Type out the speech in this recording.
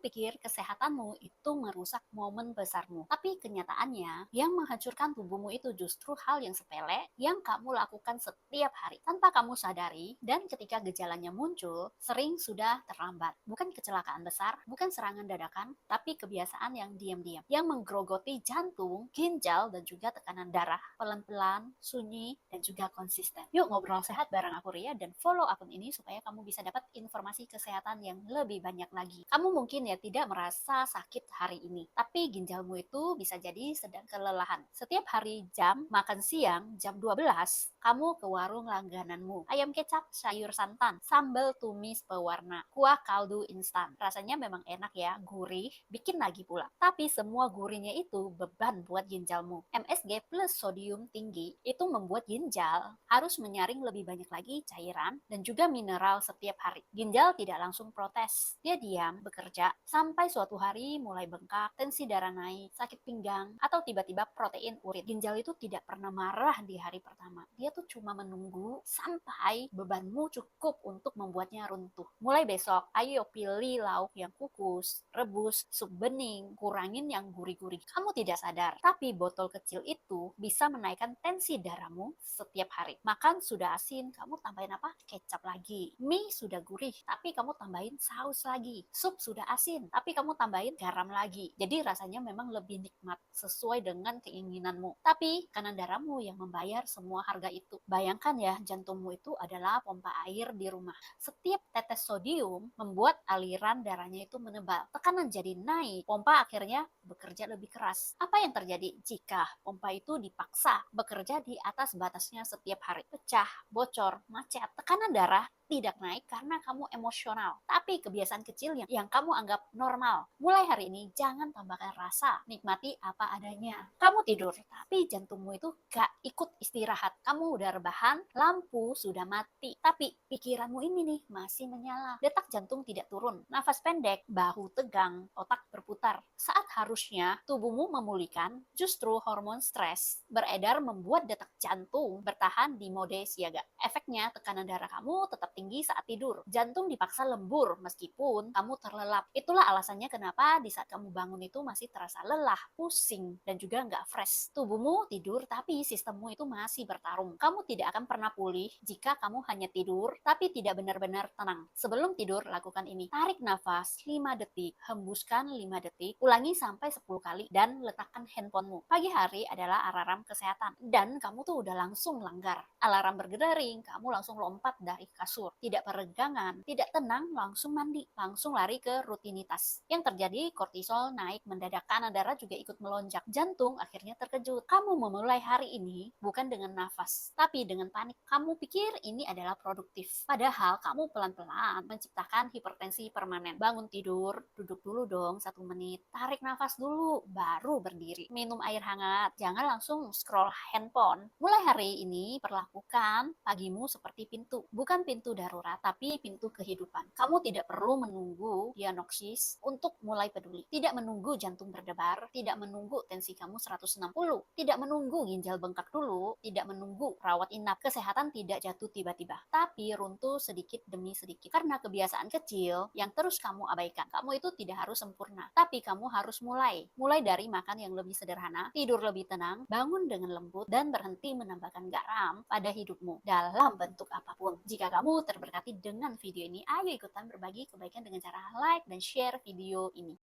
pikir kesehatanmu itu merusak momen besarmu. Tapi kenyataannya, yang menghancurkan tubuhmu itu justru hal yang sepele yang kamu lakukan setiap hari tanpa kamu sadari, dan ketika gejalanya muncul, sering sudah terlambat. Bukan kecelakaan besar, bukan serangan dadakan, tapi kebiasaan yang diam-diam, yang menggerogoti jantung, ginjal, dan juga tekanan darah, pelan-pelan, sunyi, dan juga konsisten. Yuk ngobrol sehat bareng aku Ria, dan follow akun ini supaya kamu bisa dapat informasi kesehatan yang lebih banyak lagi. Kamu mungkin ya tidak merasa sakit hari ini, tapi ginjalmu itu bisa jadi sedang kelelahan. Setiap hari makan siang jam 12, kamu ke warung langgananmu. Ayam kecap, sayur santan, sambal tumis pewarna, kuah kaldu instan. Rasanya memang enak ya, gurih, bikin lagi pula. Tapi semua gurihnya itu beban buat ginjalmu. MSG plus sodium tinggi itu membuat ginjal harus menyaring lebih banyak lagi cairan dan juga mineral setiap hari. Ginjal tidak langsung protes. Dia diam, bekerja, sampai suatu hari mulai bengkak, tensi darah naik, sakit pinggang, atau tiba-tiba protein urin. Ginjal itu tidak pernah marah di hari pertama. Dia tuh cuma menunggu sampai bebanmu cukup untuk membuatnya runtuh. Mulai besok, ayo pilih lauk yang kukus, rebus, sup bening, kurangin yang gurih-gurih. Kamu tidak sadar, tapi botol kecil itu bisa menaikkan tensi darahmu setiap hari. Makan sudah asin, kamu tambahin apa? Kecap lagi. Mie sudah gurih, tapi kamu tambahin saus lagi. Sup sudah asin, tapi kamu tambahin garam lagi. Jadi rasanya memang lebih nikmat, sesuai dengan keinginanmu. Tapi kanan darahmu yang membayar semua harga itu. Bayangkan ya, jantungmu itu adalah pompa air di rumah. Setiap tetes sodium membuat aliran darahnya itu menebal. Tekanan jadi naik, pompa akhirnya bekerja lebih keras. Apa yang terjadi jika pompa itu dipaksa bekerja di atas batasnya setiap hari? Pecah, bocor, macet. Tekanan darah tidak naik karena kamu emosional, tapi kebiasaan kecil yang kamu anggap normal. Mulai hari ini, jangan tambahkan rasa, nikmati apa adanya. Kamu tidur, tapi jantungmu itu gak ikut istirahat. Kamu udah rebahan, lampu sudah mati, tapi pikiranmu ini nih masih menyala. Detak jantung tidak turun, nafas pendek, bahu tegang, otak berputar. Saat harusnya tubuhmu memulihkan, justru hormon stres beredar membuat detak jantung bertahan di mode siaga. Efeknya, tekanan darah kamu tetap tinggi saat tidur. Jantung dipaksa lembur meskipun kamu terlelap. Itulah alasannya kenapa di saat kamu bangun itu masih terasa lelah, pusing, dan juga nggak fresh. Tubuhmu tidur tapi sistemmu itu masih bertarung. Kamu tidak akan pernah pulih jika kamu hanya tidur tapi tidak benar-benar tenang. Sebelum tidur, lakukan ini. Tarik nafas 5 detik, hembuskan 5 detik, ulangi sampai 10 kali, dan letakkan handphonemu. Pagi hari adalah alarm kesehatan, dan kamu tuh udah langsung langgar. Alarm bergedering, kamu langsung lompat dari kasur. Tidak peregangan, tidak tenang, langsung mandi, langsung lari ke rutinitas. Yang terjadi, kortisol naik mendadak, tekanan darah juga ikut melonjak. Jantung akhirnya terkejut. Kamu memulai hari ini bukan dengan nafas, tapi dengan panik. Kamu pikir ini adalah produktif. Padahal kamu pelan-pelan menciptakan hipertensi permanen. Bangun tidur, duduk dulu dong 1 menit. Tarik nafas dulu, baru berdiri. Minum air hangat, jangan langsung scroll handphone. Mulai hari ini, perlakukan pagimu seperti pintu. Bukan pintu darurat, tapi pintu kehidupan. Kamu tidak perlu menunggu diagnosis untuk mulai peduli. Tidak menunggu jantung berdebar, tidak menunggu tensi kamu 160, tidak menunggu ginjal bengkak dulu, tidak menunggu rawat inap. Kesehatan tidak jatuh tiba-tiba, tapi runtuh sedikit demi sedikit. Karena kebiasaan kecil yang terus kamu abaikan. Kamu itu tidak harus sempurna, tapi kamu harus mulai. Mulai dari makan yang lebih sederhana, tidur lebih tenang, bangun dengan lembut, dan berhenti menambahkan garam pada hidupmu dalam bentuk apapun. Jika kamu terberkati dengan video ini, ayo ikutan berbagi kebaikan dengan cara like dan share video ini.